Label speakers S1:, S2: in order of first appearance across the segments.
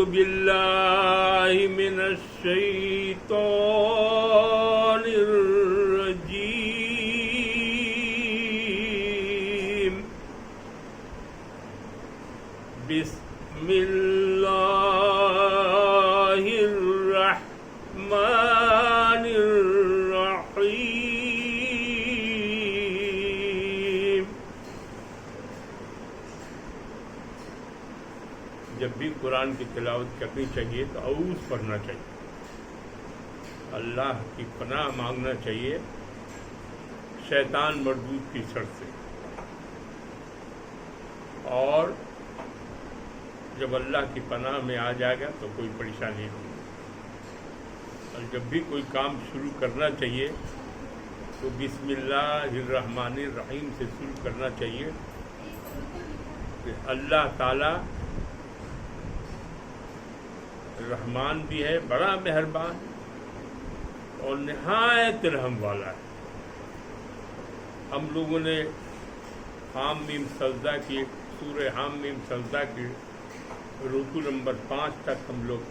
S1: باللہ من الشیطان الرجیم بسم اللہ الرحمن الرحیم۔ جب بھی قرآن کی تلاوت کرنی چاہیے تو اعوذ پڑھنا چاہیے، اللہ کی پناہ مانگنا چاہیے شیطان مردود کی شر سے، اور جب اللہ کی پناہ میں آ جائے گا تو کوئی پریشانی نہیں۔ اور جب بھی کوئی کام شروع کرنا چاہیے تو بسم اللہ الرحمن الرحیم سے شروع کرنا چاہیے کہ اللہ تعالی رحمان بھی ہے، بڑا مہربان اور نہایت رحم والا ہے۔ ہم لوگوں نے حام میم سجدہ کی، سورہ حام میم سجدہ کی رکوع نمبر 5 تک ہم لوگ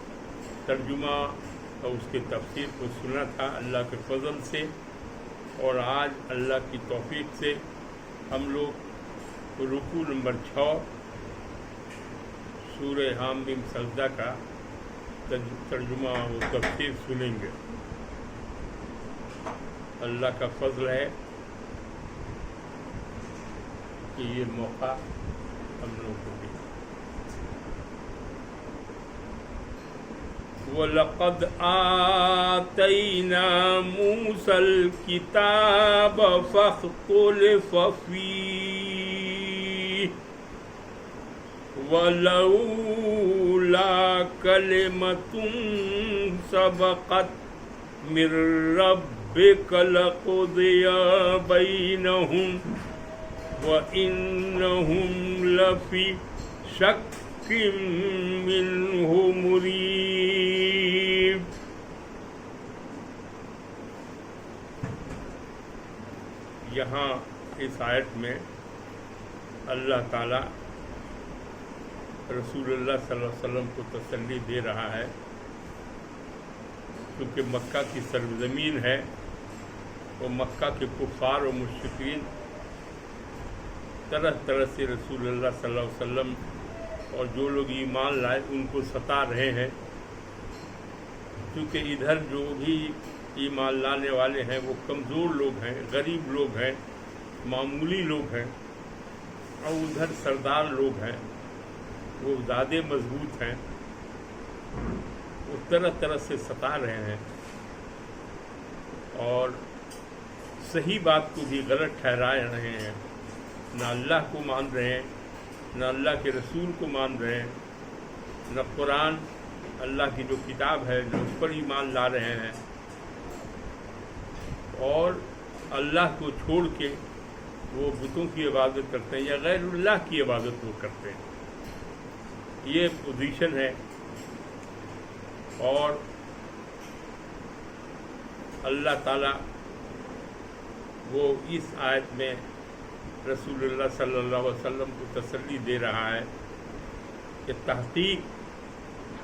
S1: ترجمہ اور اس کی تفسیر کو سنا تھا اللہ کے فضل سے، اور آج اللہ کی توفیق سے ہم لوگ رکوع نمبر 6 سورہ حام میم سجدہ کا ترجمہ و تفسیر سنیں گے۔ اللہ کا فضل ہے کہ یہ موقع ہم لوگ کو بھی۔ وَلَقَدْ آتَيْنَا مُوسَى الْكِتَابَ فَاخْتُلِفَ فِيهِ وَلَوْلَا كَلِمَةٌ سَبَقَتْ مِنْ رَبِّكَ لَقُضِيَ بَيْنَهُمْ وَإِنَّهُمْ لَفِي شَكٍّ مِّنْهُ مُرِيبٍ۔ یہاں اس آیت میں اللہ تعالی رسول اللہ صلی اللہ علیہ وسلم کو تسلی دے رہا ہے، کیونکہ مکہ کی سرزمین ہے، وہ مکہ کے کفار و مشرکین طرح طرح سے رسول اللہ صلی اللہ علیہ وسلم اور جو لوگ ایمان لائے ان کو ستا رہے ہیں، کیونکہ ادھر جو بھی ایمان لانے والے ہیں وہ کمزور لوگ ہیں، غریب لوگ ہیں، معمولی لوگ ہیں، اور ادھر سردار لوگ ہیں، وہ زیادہ مضبوط ہیں، وہ طرح طرح سے ستا رہے ہیں اور صحیح بات کو بھی غلط ٹھہرا رہے ہیں، نہ اللہ کو مان رہے ہیں، نہ اللہ کے رسول کو مان رہے ہیں، نہ قرآن اللہ کی جو کتاب ہے نہ اس پر ایمان لا رہے ہیں، اور اللہ کو چھوڑ کے وہ بتوں کی عبادت کرتے ہیں یا غیر اللہ کی عبادت وہ کرتے ہیں۔ یہ پوزیشن ہے، اور اللہ تعالیٰ وہ اس آیت میں رسول اللہ صلی اللہ علیہ وسلم کو تسلی دے رہا ہے کہ تحقیق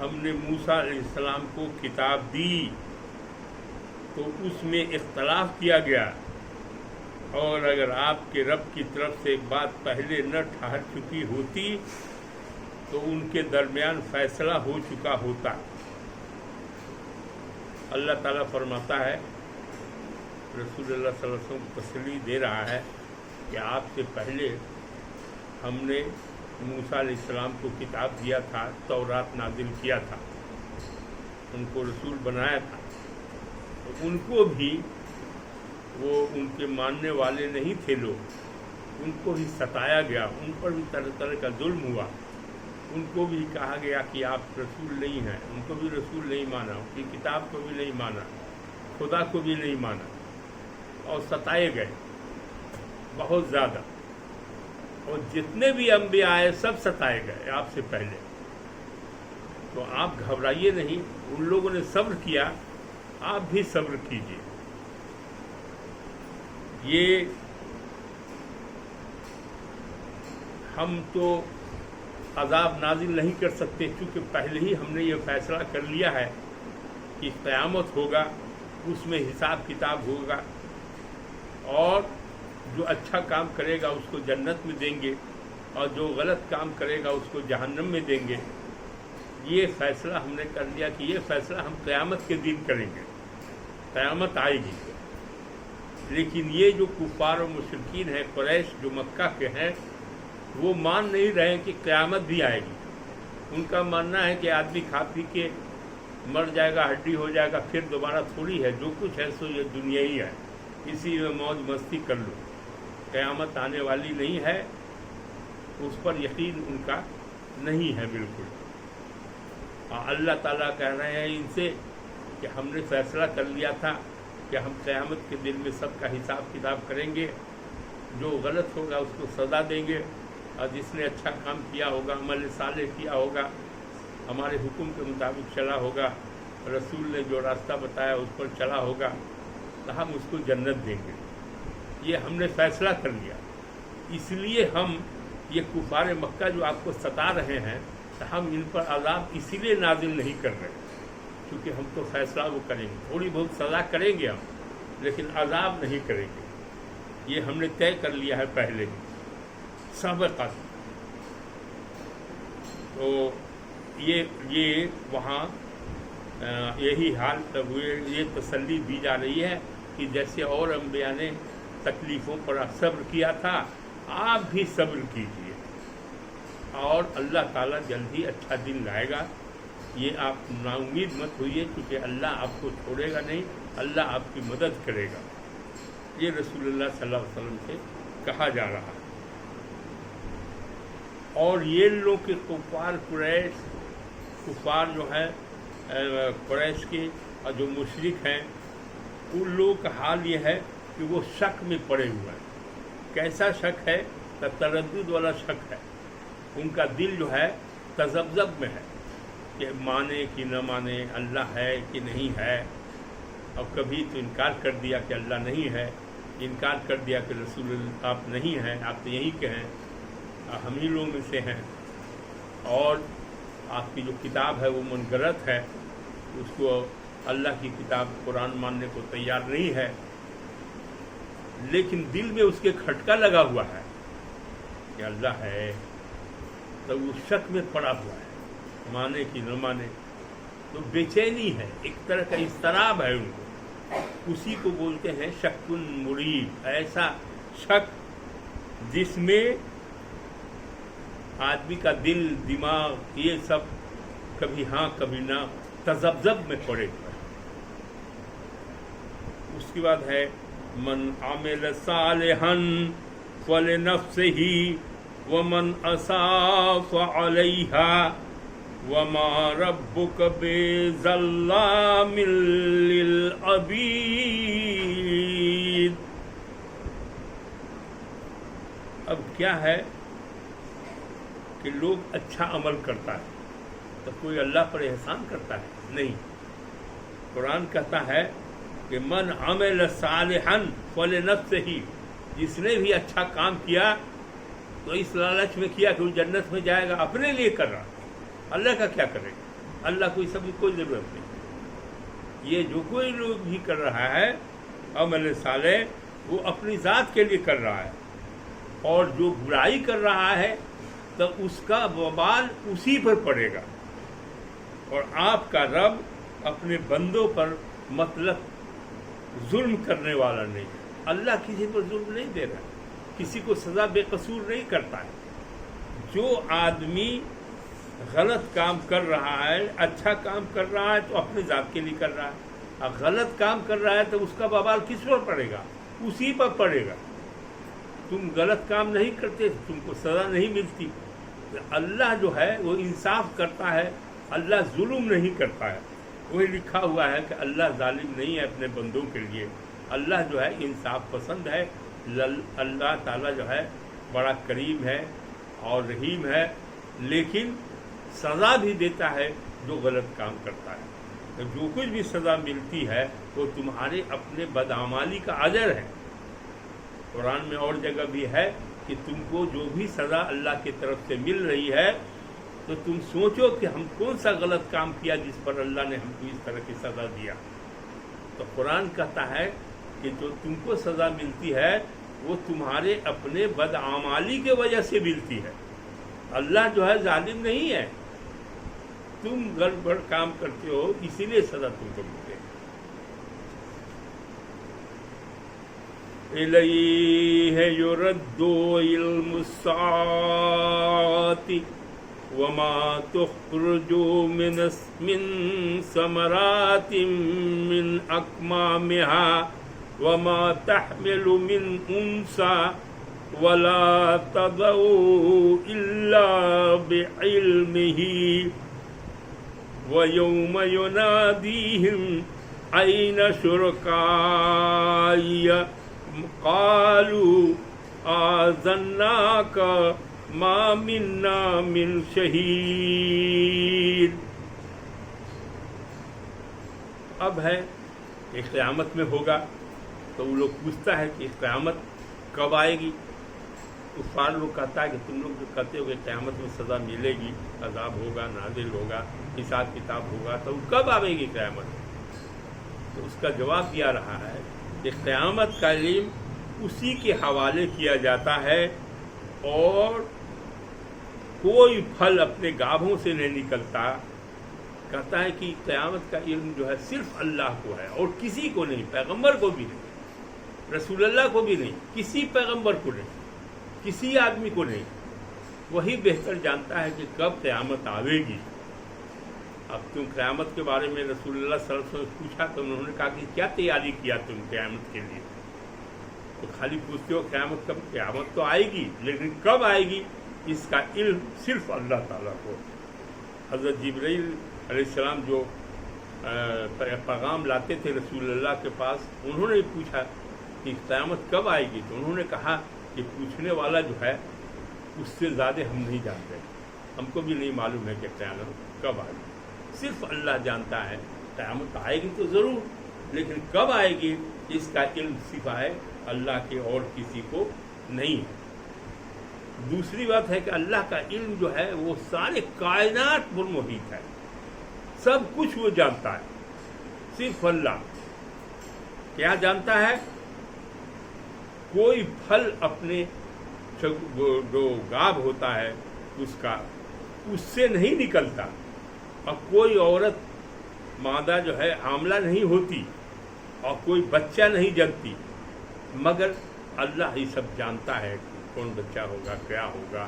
S1: ہم نے موسیٰ علیہ السلام کو کتاب دی تو اس میں اختلاف کیا گیا، اور اگر آپ کے رب کی طرف سے ایک بات پہلے نہ ٹھہر چکی ہوتی تو ان کے درمیان فیصلہ ہو چکا ہوتا۔ اللہ تعالیٰ فرماتا ہے، رسول اللہ صلی اللہ علیہ وسلم کو تسلی دے رہا ہے کہ آپ سے پہلے ہم نے موسیٰ علیہ السلام کو کتاب دیا تھا، تورات نازل کیا تھا، ان کو رسول بنایا تھا، تو ان کو بھی وہ ان کے ماننے والے نہیں تھے لوگ، ان کو بھی ستایا گیا، ان پر بھی طرح طرح کا ظلم ہوا، ان کو بھی کہا گیا کہ آپ رسول نہیں ہیں، ان کو بھی رسول نہیں مانا، ان کی کتاب کو بھی نہیں مانا، خدا کو بھی نہیں مانا، اور ستائے گئے بہت زیادہ، اور جتنے بھی انبیاء آئے سب ستائے گئے آپ سے پہلے۔ تو آپ گھبرائیے نہیں، ان لوگوں نے صبر کیا، آپ بھی صبر کیجیے۔ یہ ہم تو عذاب نازل نہیں کر سکتے، چونکہ پہلے ہی ہم نے یہ فیصلہ کر لیا ہے کہ قیامت ہوگا، اس میں حساب کتاب ہوگا، اور جو اچھا کام کرے گا اس کو جنت میں دیں گے، اور جو غلط کام کرے گا اس کو جہنم میں دیں گے۔ یہ فیصلہ ہم نے کر لیا کہ یہ فیصلہ ہم قیامت کے دن کریں گے، قیامت آئے گی۔ لیکن یہ جو کفار و مشرکین ہیں، قریش جو مکہ کے ہیں، وہ مان نہیں رہے کہ قیامت بھی آئے گی۔ ان کا ماننا ہے کہ آدمی کھا پی کے مر جائے گا، ہڈی ہو جائے گا، پھر دوبارہ تھوڑی ہے، جو کچھ ہے سو یہ دنیا ہی ہے، اسی میں موج مستی کر لو، قیامت آنے والی نہیں ہے، اس پر یقین ان کا نہیں ہے بالکل۔ اللہ تعالیٰ کہہ رہے ہیں ان سے کہ ہم نے فیصلہ کر لیا تھا کہ ہم قیامت کے دن میں سب کا حساب کتاب کریں گے، جو غلط ہوگا اس کو سزا دیں گے، اور جس نے اچھا کام کیا ہوگا، عمل صالح کیا ہوگا، ہمارے حکم کے مطابق چلا ہوگا، رسول نے جو راستہ بتایا اس پر چلا ہوگا، تو ہم اس کو جنت دیں گے۔ یہ ہم نے فیصلہ کر لیا۔ اس لیے ہم یہ کفار مکہ جو آپ کو ستا رہے ہیں، تو ہم ان پر عذاب اسی لیے نازل نہیں کر رہے کیونکہ ہم تو فیصلہ وہ کریں گے، تھوڑی بہت سزا کریں گے ہم، لیکن عذاب نہیں کریں گے۔ یہ ہم نے طے کر لیا ہے پہلے ہی سابقہ۔ تو یہ وہاں یہی حال یہ تسلی دی جا رہی ہے کہ جیسے اور انبیاء نے تکلیفوں پر صبر کیا تھا، آپ بھی صبر کیجیے، اور اللہ تعالیٰ جلد ہی اچھا دن لائے گا۔ یہ آپ نا امید مت ہوئیے، کیونکہ اللہ آپ کو چھوڑے گا نہیں، اللہ آپ کی مدد کرے گا۔ یہ رسول اللہ صلی اللہ علیہ وسلم سے کہا جا رہا ہے۔ اور یہ لوگ کے کفار جو ہے قریش کے اور جو مشرک ہیں، ان لوگوں کا حال یہ ہے کہ وہ شک میں پڑے ہوئے ہیں۔ کیسا شک ہے؟ تردد والا شک ہے۔ ان کا دل جو ہے تذبذب میں ہے کہ مانے کہ نہ مانے، اللہ ہے کہ نہیں ہے۔ اور کبھی تو انکار کر دیا کہ اللہ نہیں ہے، انکار کر دیا کہ رسول اللہ آپ نہیں ہیں، آپ تو یہیں کے ہیں، ہم ہی لوگوں میں سے ہیں، اور آپ کی جو کتاب ہے وہ منگرت ہے، اس کو اللہ کی کتاب قرآن ماننے کو تیار نہیں ہے، لیکن دل میں اس کے کھٹکا لگا ہوا ہے کہ اللہ ہے، تو وہ شک میں پڑا ہوا ہے، مانے کہ نہ مانے، تو بے چینی ہے، ایک طرح کا اضطراب ہے ان کو۔ اسی کو بولتے ہیں شک مریب، ایسا شک جس میں آدمی کا دل، دماغ، یہ سب کبھی ہاں کبھی نہ، تذبذب میں پڑے ہوئے۔ اس کے بعد ہے من عمل صالحا فلنفسہ ومن اساء فعلیہا وما ربک بظلام للعبید۔ اب کیا ہے کہ لوگ اچھا عمل کرتا ہے تو کوئی اللہ پر احسان کرتا ہے؟ نہیں۔ قرآن کہتا ہے کہ من عمل صالحا فلنفسہ، جس نے بھی اچھا کام کیا تو اس لالچ میں کیا کہ وہ جنت میں جائے گا، اپنے لیے کر رہا، اللہ کا کیا کرے گا؟ اللہ کو اس سب کی کوئی ضرورت نہیں۔ یہ جو کوئی لوگ بھی کر رہا ہے عمل صالح، وہ اپنی ذات کے لیے کر رہا ہے، اور جو برائی کر رہا ہے تو اس کا وبال اسی پر پڑے گا۔ اور آپ کا رب اپنے بندوں پر مطلب ظلم کرنے والا نہیں ہے۔ اللہ کسی پر ظلم نہیں دے رہا، کسی کو سزا بے قصور نہیں کرتا ہے۔ جو آدمی غلط کام کر رہا ہے، اچھا کام کر رہا ہے تو اپنے ذات کے لیے کر رہا ہے، اور غلط کام کر رہا ہے تو اس کا وبال کس پر پڑے گا؟ اسی پر پڑے گا۔ تم غلط کام نہیں کرتے تو تم کو سزا نہیں ملتی۔ اللہ جو ہے وہ انصاف کرتا ہے، اللہ ظلم نہیں کرتا ہے۔ وہی لکھا ہوا ہے کہ اللہ ظالم نہیں ہے اپنے بندوں کے لیے، اللہ جو ہے انصاف پسند ہے۔ اللہ تعالیٰ جو ہے بڑا کریم ہے اور رحیم ہے، لیکن سزا بھی دیتا ہے جو غلط کام کرتا ہے۔ تو جو کچھ بھی سزا ملتی ہے وہ تمہارے اپنے بدعمالی کا اجر ہے۔ قرآن میں اور جگہ بھی ہے کہ تم کو جو بھی سزا اللہ کی طرف سے مل رہی ہے تو تم سوچو کہ ہم کون سا غلط کام کیا جس پر اللہ نے ہم کو اس طرح کی سزا دیا. تو قرآن کہتا ہے کہ جو تم کو سزا ملتی ہے وہ تمہارے اپنے بدعمالی کی وجہ سے ملتی ہے. اللہ جو ہے ظالم نہیں ہے، تم گڑبڑ کام کرتے ہو اسی لیے سزا تم کو ملتی ہے. الیہ یرد علم الساعۃ وما تخرج من ثمرات من اکمامها وما تحمل من انثى ولا تضع الا بعلمه ويوم يناديهم أين شركائي قالوا آذناك ما منا من شهيد. اب ہے کہ قیامت میں ہوگا تو وہ لوگ پوچھتا ہے کہ قیامت کب آئے گی. کفار لوگ کہتا ہے کہ تم لوگ جو کہتے ہو کہ قیامت میں سزا ملے گی، عذاب ہوگا، نازل ہوگا، حساب کتاب ہوگا، تو کب آئے گی قیامت؟ تو اس کا جواب دیا رہا ہے کہ قیامت کا علم اسی کے حوالے کیا جاتا ہے اور کوئی پھل اپنے گابھوں سے نہیں نکلتا. کہتا ہے کہ قیامت کا علم جو ہے صرف اللہ کو ہے اور کسی کو نہیں، پیغمبر کو بھی نہیں، رسول اللہ کو بھی نہیں، کسی پیغمبر کو نہیں، کسی آدمی کو نہیں. وہی بہتر جانتا ہے کہ کب قیامت آئے گی. اب تم قیامت کے بارے میں رسول اللہ صلی اللہ علیہ وسلم سے پوچھا تو انہوں نے کہا کہ کیا تیاری کیا تم قیامت کے لیے؟ تو خالی پوچھتے ہو قیامت کب؟ قیامت تو آئے گی لیکن کب آئے گی اس کا علم صرف اللہ تعالیٰ کو. حضرت جبرائیل علیہ السلام جو پیغام لاتے تھے رسول اللہ کے پاس، انہوں نے پوچھا کہ قیامت کب آئے گی، تو انہوں نے کہا کہ پوچھنے والا جو ہے اس سے زیادہ ہم نہیں جانتے، ہم کو بھی نہیں معلوم ہے کہ قیامت کب آئے گی. صرف اللہ جانتا ہے. قیامت آئے گی تو ضرور، لیکن کب آئے گی اس کا علم سوائے اللہ کے اور کسی کو نہیں ہے. دوسری بات ہے کہ اللہ کا علم جو ہے وہ سارے کائنات پر محیط ہے، سب کچھ وہ جانتا ہے. صرف اللہ کیا جانتا ہے؟ کوئی پھل اپنے جو گاب ہوتا ہے اس کا، اس سے نہیں نکلتا، اور کوئی عورت مادہ جو ہے حاملہ نہیں ہوتی اور کوئی بچہ نہیں جنتی، مگر اللہ ہی سب جانتا ہے کہ کون بچہ ہوگا، کیا ہوگا،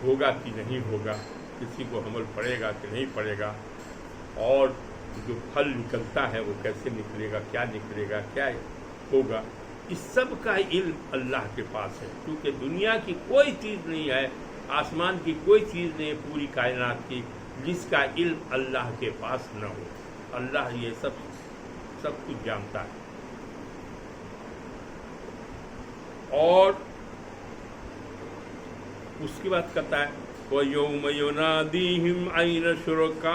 S1: ہوگا کہ نہیں ہوگا، کسی کو حمل پڑے گا کہ نہیں پڑے گا، اور جو پھل نکلتا ہے وہ کیسے نکلے گا، کیا نکلے گا، کیا ہوگا. اس سب کا علم اللہ کے پاس ہے. کیونکہ دنیا کی کوئی چیز نہیں ہے، آسمان کی کوئی چیز نہیں ہے پوری کائنات کی جس کا علم اللہ کے پاس نہ ہو. اللہ یہ سب کچھ جانتا ہے. اور اس کے بعد کہتا ہے وَيَوْمَ يُنَادِيهِمْ أَيْنَ شُرَكَائِيَ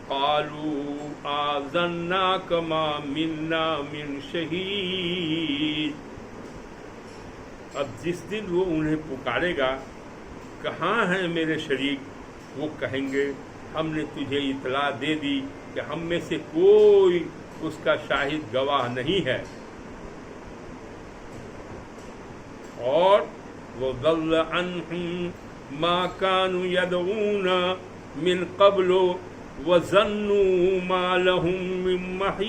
S1: قَالُوا آذَنَّاكَ مَا مِنَّا مِنْ شَهِيدٍ. اب جس دن وہ انہیں پکارے گا کہاں ہیں میرے شریک، وہ کہیں گے ہم نے تجھے اطلاع دے دی کہ ہم میں سے کوئی اس کا شاہد گواہ نہیں ہے. اور وَضَلَّ عَنْهُمْ مَا كَانُوا يَدْعُونَ مِنْ قَبْلُ وَظَنُّوا مَا لَهُمْ مِنْ مَحِيصٍ.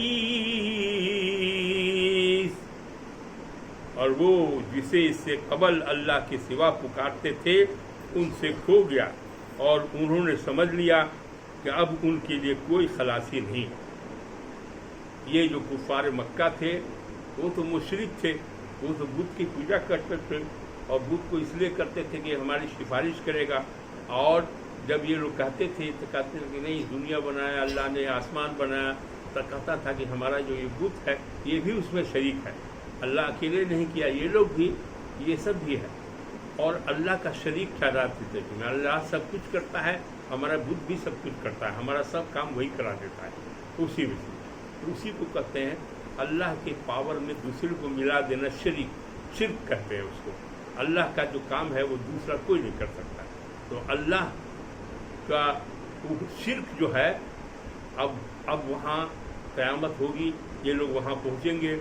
S1: اور وہ جسے اس سے قبل اللہ کے سوا پکارتے تھے ان سے کھو گیا، اور انہوں نے سمجھ لیا کہ اب ان کے لیے کوئی خلاصی نہیں. یہ جو کفار مکہ تھے وہ تو مشرک تھے، وہ تو بت کی پوجا کرتے تھے، اور بت کو اس لیے کرتے تھے کہ ہماری سفارش کرے گا. اور جب یہ لوگ کہتے تھے تو کہتے تھے کہ نہیں، دنیا بنایا اللہ نے، آسمان بنایا، تو کہتا تھا کہ ہمارا جو یہ بت ہے یہ بھی اس میں شریک ہے، اللہ اکیلے نہیں کیا، یہ لوگ بھی، یہ سب بھی ہے. اور اللہ کا شریک ٹھہراتے تھے کہ اللہ سب کچھ کرتا ہے، ہمارا بت بھی سب کچھ کرتا ہے، ہمارا سب کام وہی کرا دیتا ہے. اسی کو کہتے ہیں اللہ کے پاور میں دوسرے کو ملا دینا، شرک کہتے ہیں اس کو. اللہ کا جو کام ہے وہ دوسرا کوئی نہیں کر سکتا. تو اللہ کا شرک جو ہے اب وہاں قیامت ہوگی، یہ لوگ وہاں پہنچیں گے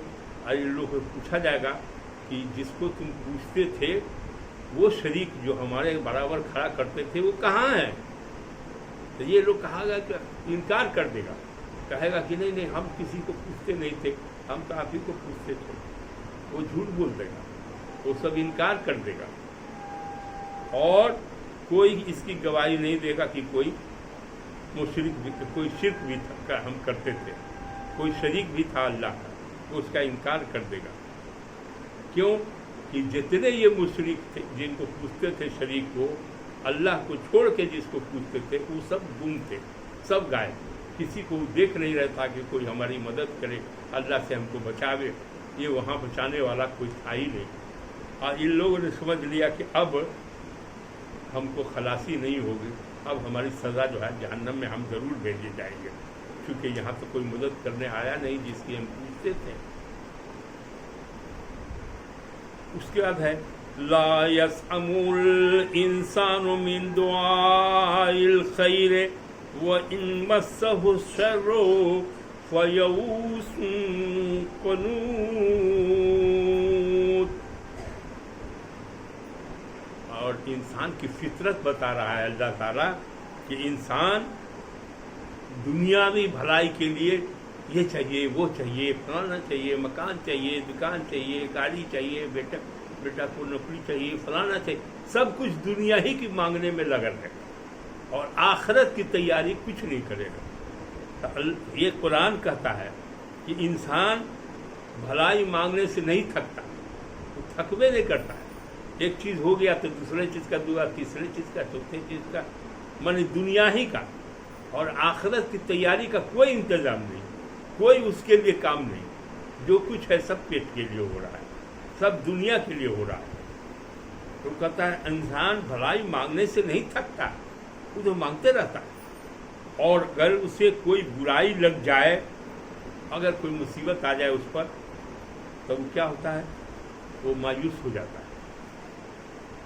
S1: اور ان لوگوں کو پوچھا جائے گا کہ جس کو تم پوچھتے تھے وہ شریک جو ہمارے برابر کھڑا کرتے تھے وہ کہاں ہے؟ تو یہ لوگ کہا گا کہ انکار کر دے گا، کہے گا کہ نہیں ہم کسی کو پوچھتے نہیں تھے، ہم تو آپ ہی کو پوچھتے تھے. وہ جھوٹ بول دے گا، وہ سب انکار کر دے گا اور کوئی اس کی گواہی نہیں دے گا کہ کوئی شرک بھی تھا ہم کرتے تھے، کوئی شریک بھی تھا اللہ کا، تو اس کا انکار کر دے گا. کیوں کہ جتنے یہ مشرک تھے جن کو پوچھتے تھے شریک کو، اللہ کو چھوڑ کے جس کو پوچھتے تھے وہ سب گم تھے، سب غائب. کسی کو دیکھ نہیں رہتا کہ کوئی ہماری مدد کرے، اللہ سے ہم کو بچاوے. یہ وہاں بچانے والا کوئی تھا ہی نہیں. اور ان لوگوں نے سمجھ لیا کہ اب ہم کو خلاصی نہیں ہوگی، اب ہماری سزا جو ہے جہنم میں ہم ضرور بھیجے جائیں گے، کیونکہ یہاں تو کوئی مدد کرنے آیا نہیں جس کی ہم پوچھتے تھے. اس کے بعد ہے لا يسأم الانسان من دعاء الخير وان مسه الشر فيئوس قنوط. اور انسان کی فطرت بتا رہا ہے اللہ تعالیٰ کہ انسان دنیاوی بھلائی کے لیے یہ چاہیے وہ چاہیے، فلانا چاہیے، مکان چاہیے، دکان چاہیے، گاڑی چاہیے، بیٹا کو نوکری چاہیے، فلانا چاہیے، سب کچھ دنیا ہی کی مانگنے میں لگا رہے گا اور آخرت کی تیاری کچھ نہیں کرے گا. یہ قرآن کہتا ہے کہ انسان بھلائی مانگنے سے نہیں تھکتا، وہ تھکوے نہیں کرتا ہے. ایک چیز ہو گیا تو دوسرے چیز کا دعا، تیسرے چیز کا، چوتھے چیز کا، من دنیا ہی کا اور آخرت کی تیاری کا کوئی انتظام نہیں، کوئی اس کے لیے کام نہیں. جو کچھ ہے سب پیٹ کے لیے ہو رہا ہے، سب دنیا کے لیے ہو رہا ہے. تو کہتا ہے انسان بھلائی مانگنے سے نہیں تھکتا، وہ تو مانگتے رہتا ہے. اور اگر اسے کوئی برائی لگ جائے، اگر کوئی مصیبت آ جائے اس پر، تو وہ کیا ہوتا ہے؟ وہ مایوس ہو جاتا ہے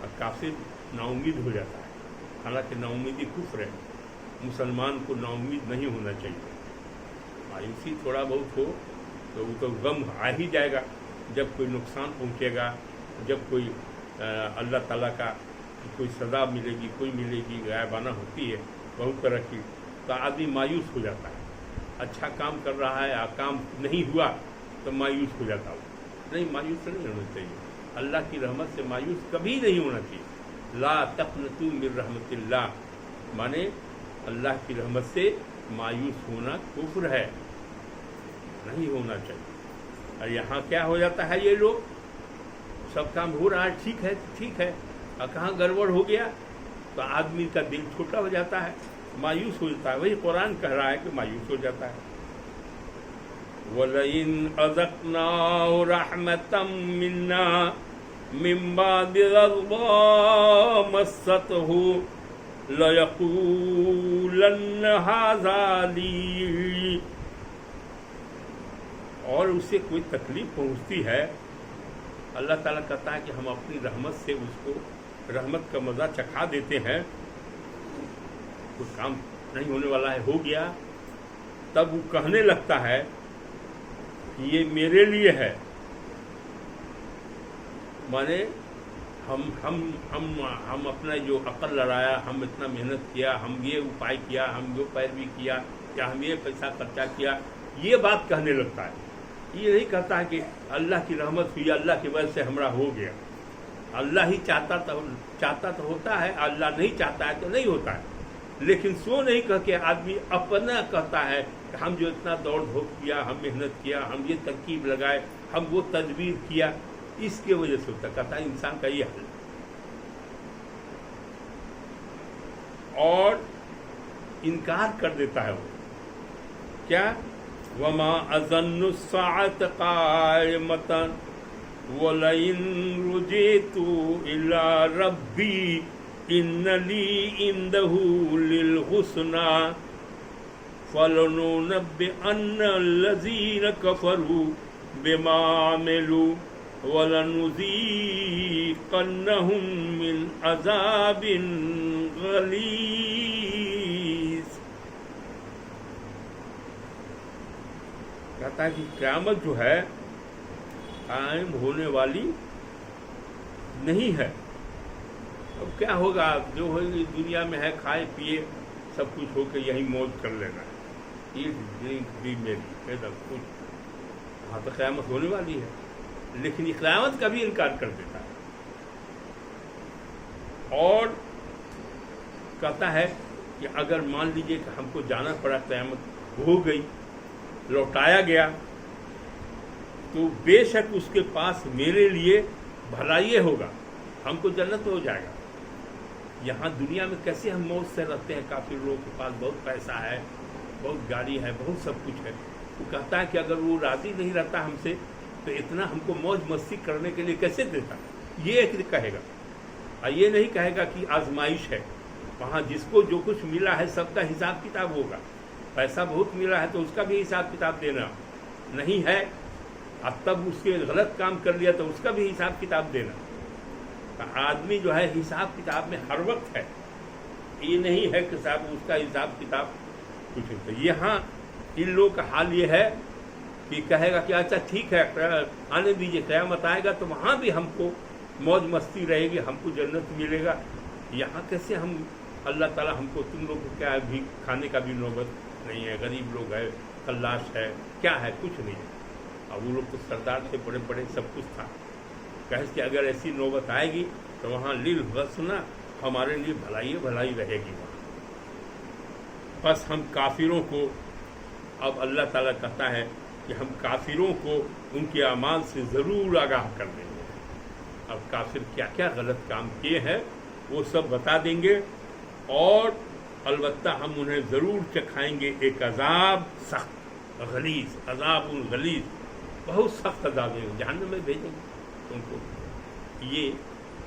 S1: اور کافی نا امید ہو جاتا ہے. حالانکہ نا امیدی کفر ہے، مسلمان کو نا امید نہیں ہونا چاہیے. مایوسی تھوڑا بہت ہو تو وہ تو غم آ ہی جائے گا جب کوئی نقصان پہنچے گا، جب کوئی اللہ تعالیٰ کا کوئی سزا ملے گی، کوئی ملے گی، غائبانہ ہوتی ہے بہت طرح کی، تو آدمی مایوس ہو جاتا ہے. اچھا کام کر رہا ہے، کام نہیں ہوا تو مایوس ہو جاتا ہو. نہیں، مایوس نہیں ہونا چاہیے. اللہ کی رحمت سے مایوس کبھی نہیں ہونا چاہیے. لا تقنطوا من رحمت اللہ، مانے اللہ کی رحمت سے مایوس ہونا کفر ہے، نہیں ہونا چاہیے. اور یہاں کیا ہو جاتا ہے، یہ لوگ سب کام ہو رہا ہے، ٹھیک ہے ٹھیک ہے، اور کہاں گڑبڑ ہو گیا تو آدمی کا دل چھوٹا ہو جاتا ہے، مایوس ہو جاتا ہے. وہی قرآن کہہ رہا ہے کہ مایوس ہو جاتا ہے. وَلَئِنْ أَذَقْنَاهُ رَحْمَةً مِنَّا مِنْ بَعْدِ ضَرَّاءٍ مَسَّتْهُ لَيَقُولَنَّ هَذَا لِي. اور اسے کوئی تکلیف پہنچتی ہے، اللہ تعالیٰ کہتا ہے کہ ہم اپنی رحمت سے اس کو رحمت کا مزہ چکھا دیتے ہیں. کوئی کام نہیں ہونے والا ہے، ہو گیا، تب وہ کہنے لگتا ہے کہ یہ میرے لیے ہے. مانے ہم اپنا جو عقل لڑایا، ہم اتنا محنت کیا، ہم یہ اپائے کیا، ہم یہ پیروی کیا، یا ہم یہ پیسہ خرچہ کیا، یہ بات کہنے لگتا ہے. یہ نہیں کہتا ہے کہ اللہ کی رحمت ہوئی، اللہ کی وجہ سے ہمارا ہو گیا. اللہ ہی چاہتا تو ہوتا ہے، اللہ نہیں چاہتا ہے تو نہیں ہوتا ہے. لیکن سو نہیں کہہ کے آدمی اپنا کہتا ہے کہ ہم جو اتنا دوڑ دھوپ کیا، ہم محنت کیا، ہم یہ ترکیب لگائے، ہم وہ تدبیر کیا، اس کی وجہ سے ہوتا. کہتا ہے انسان کا یہ حل. اور انکار کر دیتا ہے وہ کیا؟ وَمَا أَظَنُّ السَّاعَةَ قَائِمَةً وَلَئِن رُجِعْتُ إِلَىٰ رَبِّي إِنَّ لِي عِندَهُ لِلْحُسْنَىٰ فَلَنُنَبِّئَنَّ الَّذِينَ كَفَرُوا بِمَا عَمِلُوا وَلَنُذِيقَنَّهُم مِّنْ عَذَابٍ غَلِيظٍ. کہتا ہے کہ قیامت جو ہے قائم ہونے والی نہیں ہے. اب کیا ہوگا؟ جو ہوگی دنیا میں ہے، کھائے پیے سب کچھ ہو کے یہی موج کر لینا ہے. ایٹ ڈرنک بی میری سب کچھ. وہاں تو قیامت ہونے والی ہے، لیکن یہ قیامت کا بھی انکار کر دیتا ہے. اور کہتا ہے کہ اگر مان لیجئے کہ ہم کو جانا پڑا، قیامت ہو گئی، لوٹایا گیا، تو بے شک اس کے پاس میرے لیے بھلائی ہوگا، ہم کو جنت ہو جائے گا. یہاں دنیا میں کیسے ہم موج سے رہتے ہیں، کافی لوگوں کے پاس بہت پیسہ ہے، بہت گاڑی ہے، بہت سب کچھ ہے. وہ کہتا ہے کہ اگر وہ راضی نہیں رہتا ہم سے تو اتنا ہم کو موج مستی کرنے کے لیے کیسے دیتا؟ یہ ایک کہے گا. اور یہ نہیں کہے گا کہ آزمائش ہے، وہاں جس کو جو کچھ ملا ہے سب کا حساب کتاب ہوگا. پیسہ بہت ملا ہے تو اس کا بھی حساب کتاب دینا نہیں ہے، اور تب اس کے غلط کام کر لیا تو اس کا بھی حساب کتاب دینا. آدمی جو ہے حساب کتاب میں ہر وقت ہے. یہ نہیں ہے کہ صاحب اس کا حساب کتاب کچھ ہوتا. یہاں ان لوگوں کا حال یہ ہے کہ کہے گا کہ اچھا ٹھیک ہے آنے دیجیے، قیامت آئے گا تو وہاں بھی ہم کو موج مستی رہے گی، ہم کو جنت ملے گا. یہاں کیسے ہم اللہ تعالیٰ ہم کو، تم لوگ کو کیا ہے، بھی کھانے کا بھی نوبت نہیں ہے، غریب لوگ ہے، خلاش ہے، کیا ہے، کچھ نہیں ہے. اور وہ لوگ تو سردار تھے، بڑے بڑے، سب کچھ تھا. کہے کہ اگر ایسی نوبت آئے گی تو وہاں للحسنی ہمارے لیے بھلائی بھلائی رہے گی وہاں. بس ہم کافروں کو، اب اللہ تعالیٰ کہتا ہے کہ ہم کافروں کو ان کے اعمال سے ضرور آگاہ کر دیں گے. اب کافر کیا کیا غلط کام کیے ہیں وہ سب بتا دیں گے، اور البتہ ہم انہیں ضرور چکھائیں گے ایک عذاب سخت، غلیظ، عذاب غلیظ، بہت سخت عذاب دیں گے، جہنم میں بھیجیں گے ان کو.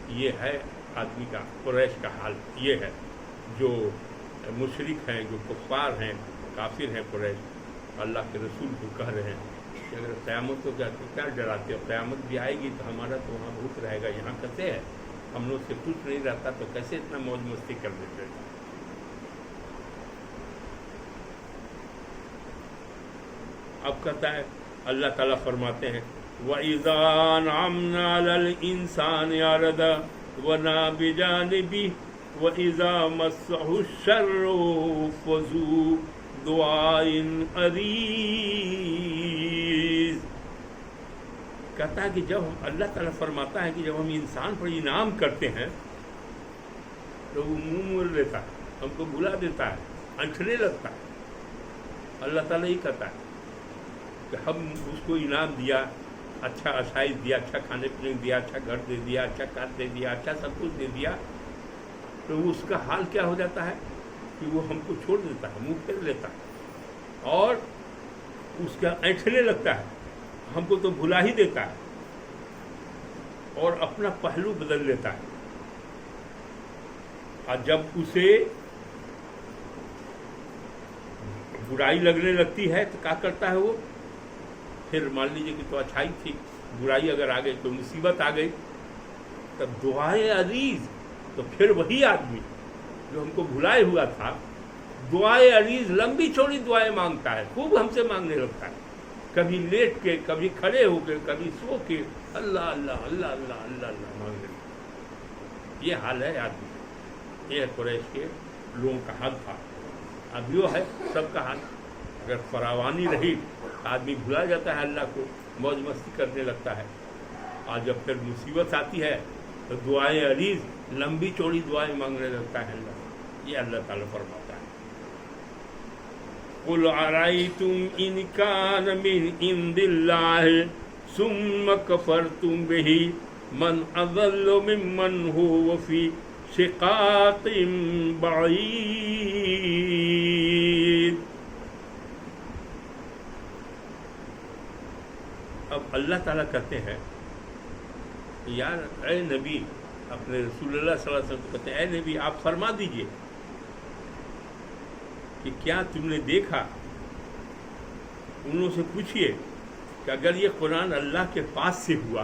S1: یہ ہے آدمی کا، قریش کا حال یہ ہے. جو مشرک ہیں، جو کفار ہیں، کافر ہیں قریش، اللہ کے رسول کو کہہ رہے ہیں کہ اگر قیامت کو کیا ڈراتے ہو، قیامت بھی آئے گی تو ہمارا تو وہاں بھوت رہے گا، یہاں کیسے ہے، ہم لوگ سے کچھ نہیں رہتا تو کیسے اتنا موج مستی کر دیتے. اب کہتا ہے اللہ تعالیٰ فرماتے ہیں وَإِذَا أَنْعَمْنَا عَلَى الْإِنسَانِ أَعْرَضَ وَنَأَىٰ بِجَانِبِهِ وَإِذَا مَسَّهُ الشَّرُّ فَذُو دُعَاءٍ عَرِيضٍ. کہتا ہے کہ جب اللہ تعالیٰ فرماتا ہے کہ جب ہم انسان پر انعام کرتے ہیں تو وہ منہ موڑ لیتا ہے، ہم کو بھلا دیتا ہے، انٹھنے لگتا ہے. اللہ تعالیٰ یہ کہتا ہے کہ ہم اس کو انعام دیا، اچھا آسائش دیا، اچھا کھانے پینے دیا، اچھا گھر دے دیا، اچھا کار دے دیا، اچھا سب کچھ دے دیا، تو اس کا حال کیا ہو جاتا ہے کہ وہ ہم کو چھوڑ دیتا ہے، منہ پھیر لیتا ہے، اور اس کا اینٹھنے لگتا ہے، ہم کو تو بھلا ہی دیتا ہے، اور اپنا پہلو بدل لیتا ہے. اور جب اسے برائی لگنے لگتی ہے تو کیا کرتا ہے وہ؟ پھر مان لیجیے کہ تو اچھائی تھی، برائی اگر آ گئی تو مصیبت آ گئی، تب دعائے عریض. تو پھر وہی آدمی جو ہم کو بھلائے ہوا تھا دعائے عریض، لمبی چوڑی دعائیں مانگتا ہے، خوب ہم سے مانگنے لگتا ہے، کبھی لیٹ کے، کبھی کھڑے ہو کے، کبھی سو کے، اللہ اللہ اللہ اللہ اللہ اللہ مانگنے لگتا. یہ حال ہے آدمی، یہ قریش کے لوگوں کا حال تھا. اب یہ ہے سب کا حال. اگر فراوانی رہی آدمی بھلا جاتا ہے اللہ کو، موج مستی کرنے لگتا ہے، اور جب پھر مصیبت آتی ہے تو دعائیں عریض، لمبی چوڑی دعائیں مانگنے لگتا ہے اللہ. یہ اللہ تعالیٰ فرماتا ہے قُلْ أَرَأَيْتُمْ إِنْ كَانَ مِنْ عِنْدِ اللَّهِ ثُمَّ كَفَرْتُمْ بِهِ مَنْ أَضَلُّ مِمَّنْ هُوَ فِي شِقَاقٍ بَعِيدٍ. اب اللہ تعالیٰ کہتے ہیں یار اے نبی، اپنے رسول اللہ صلی اللہ علیہ وسلم کو کہتے ہیں اے نبی آپ فرما دیجئے کہ کیا تم نے دیکھا، ان لوگوں سے پوچھئے کہ اگر یہ قرآن اللہ کے پاس سے ہوا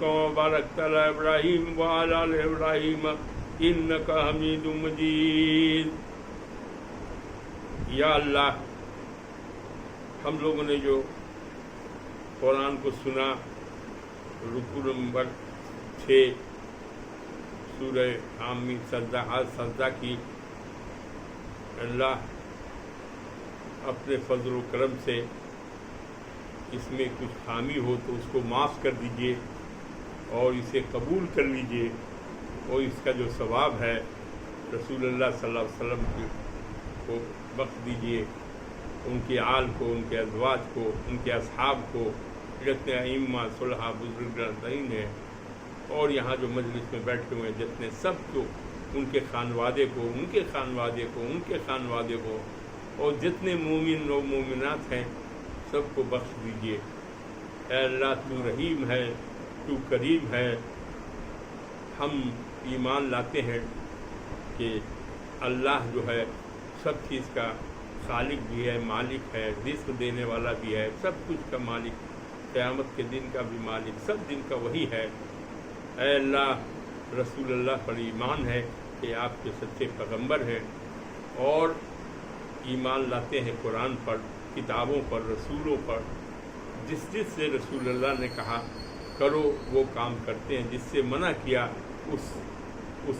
S1: كما باركت على إبراهيم وعلى آل إبراهيم إنك حميد مجيد۔ یا اللہ، ہم لوگوں نے جو قرآن کو سنا، رکوع نمبر 6 سورہ حامیم سجدہ کی، اللہ اپنے فضل و کرم سے اس میں کچھ خامی ہو تو اس کو معاف کر دیجئے اور اسے قبول کر لیجئے، اور اس کا جو ثواب ہے رسول اللہ صلی اللہ علیہ وسلم کو بخش دیجئے، ان کے آل کو، ان کے ازواج کو، ان کے اصحاب کو، جتنے ائمہ صلحاء بزرگان ہیں اور یہاں جو مجلس میں بیٹھے ہوئے ہیں جتنے، سب کو، ان کے خانوادے کو، ان کے خانوادے کو، ان کے خانوادے کو، اور جتنے مومن و مومنات ہیں سب کو بخش دیجئے۔ اے اللہ، تو رحیم ہے، تو کریم ہے۔ ہم ایمان لاتے ہیں کہ اللہ جو ہے سب چیز کا خالق بھی ہے، مالک ہے، رزق دینے والا بھی ہے، سب کچھ کا مالک، قیامت کے دن کا بھی مالک، سب دن کا وہی ہے۔ اے اللہ، رسول اللہ پر ایمان ہے کہ آپ کے سچے پیغمبر ہیں، اور ایمان لاتے ہیں قرآن پر، کتابوں پر، رسولوں پر۔ جس سے رسول اللہ نے کہا کرو وہ کام کرتے ہیں، جس سے منع کیا اس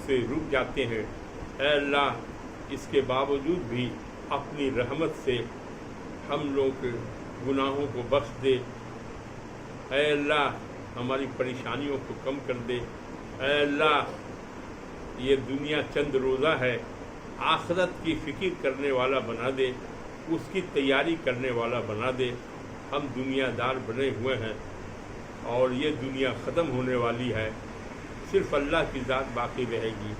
S1: سے رک جاتے ہیں۔ اے اللہ، اس کے باوجود بھی اپنی رحمت سے ہم لوگ کے گناہوں کو بخش دے۔ اے اللہ، ہماری پریشانیوں کو کم کر دے۔ اے اللہ، یہ دنیا چند روزہ ہے، آخرت کی فکر کرنے والا بنا دے، اس کی تیاری کرنے والا بنا دے۔ ہم دنیا دار بنے ہوئے ہیں اور یہ دنیا ختم ہونے والی ہے، صرف اللہ کی ذات باقی رہے گی،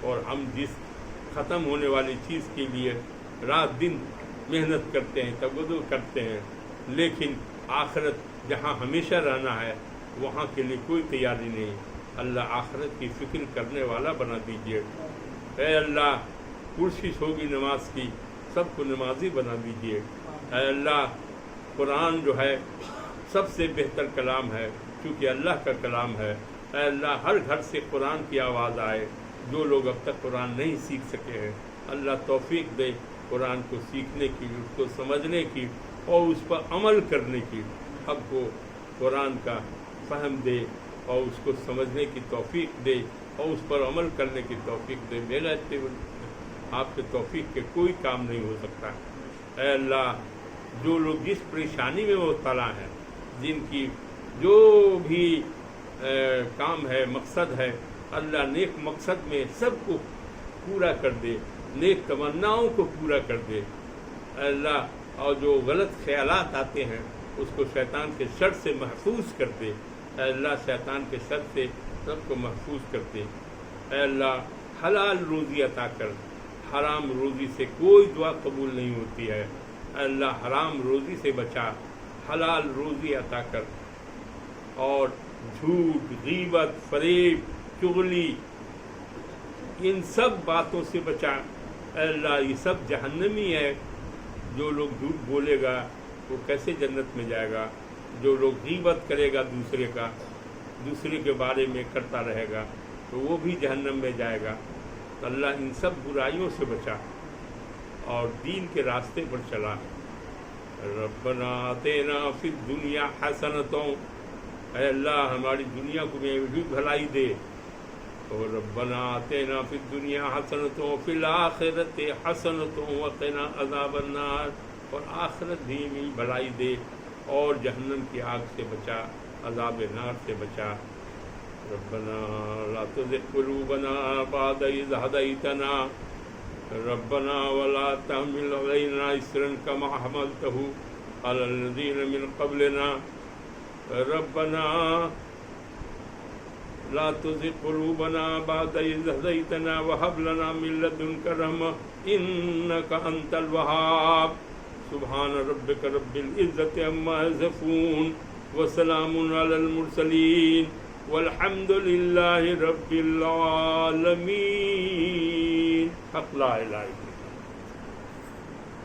S1: اور ہم جس ختم ہونے والی چیز کے لیے رات دن محنت کرتے ہیں، تبدل کرتے ہیں، لیکن آخرت جہاں ہمیشہ رہنا ہے وہاں کے لیے کوئی تیاری نہیں۔ اللہ آخرت کی فکر کرنے والا بنا دیجیے۔ اے اللہ، کوشش ہوگی نماز کی، سب کو نمازی بنا دیجیے۔ اے اللہ، قرآن جو ہے سب سے بہتر کلام ہے، کیونکہ اللہ کا کلام ہے۔ اے اللہ، ہر گھر سے قرآن کی آواز آئے، جو لوگ اب تک قرآن نہیں سیکھ سکے ہیں، اللہ توفیق دے قرآن کو سیکھنے کی، اس کو سمجھنے کی اور اس پر عمل کرنے کی۔ ہم کو قرآن کا فہم دے اور اس کو سمجھنے کی توفیق دے اور اس پر عمل کرنے کی توفیق دے۔ میرا آپ کے توفیق کے کوئی کام نہیں ہو سکتا۔ اے اللہ، جو لوگ جس پریشانی میں مبتلا ہیں، جن کی جو بھی کام ہے، مقصد ہے، اللہ نیک مقصد میں سب کو پورا کر دے، نیک تمناؤں کو پورا کر دے۔ اے اللہ، اور جو غلط خیالات آتے ہیں اس کو شیطان کے شر سے محفوظ کر دے۔ اے اللہ، شیطان کے شر سے سب کو محفوظ کر دے۔ اے اللہ، حلال روزی عطا کر، حرام روزی سے کوئی دعا قبول نہیں ہوتی ہے۔ اے اللہ، حرام روزی سے بچا، حلال روزی عطا کر، اور جھوٹ، غیبت، فریب، چغلی، ان سب باتوں سے بچا۔ اے اللہ، یہ سب جہنمی ہے۔ جو لوگ جھوٹ بولے گا وہ کیسے جنت میں جائے گا؟ جو لوگ غیبت کرے گا دوسرے کے بارے میں کرتا رہے گا تو وہ بھی جہنم میں جائے گا۔ اللہ ان سب برائیوں سے بچا اور دین کے راستے پر چلا۔ ربنا آتینا فی الدنیا حسنۃ، اے اللہ ہماری دنیا کو بھی بھلائی دے، اور ربنا آتینا فی الدنیا حسنۃ وفی الآخرۃ حسنۃ وقنا عذاب النار، اور آخرت بھی بھلائی دے اور جہنم کی آگ سے بچا، عذاب نار سے بچا۔ ربنا لا تزغ قلوبنا بعد إذ هديتنا ربنا ولا تحمل علينا إصرا كما حملته على الذين من قبلنا ربنا لا تزغ قلوبنا بعد إذ هديتنا وهب لنا من لدنك رحمة إنك أنت الوهاب۔ سبحان ربك رب العزة عما يصفون وسلام على المرسلين والحمد لله رب العالمين۔ حق لا الہ الا اللہ۔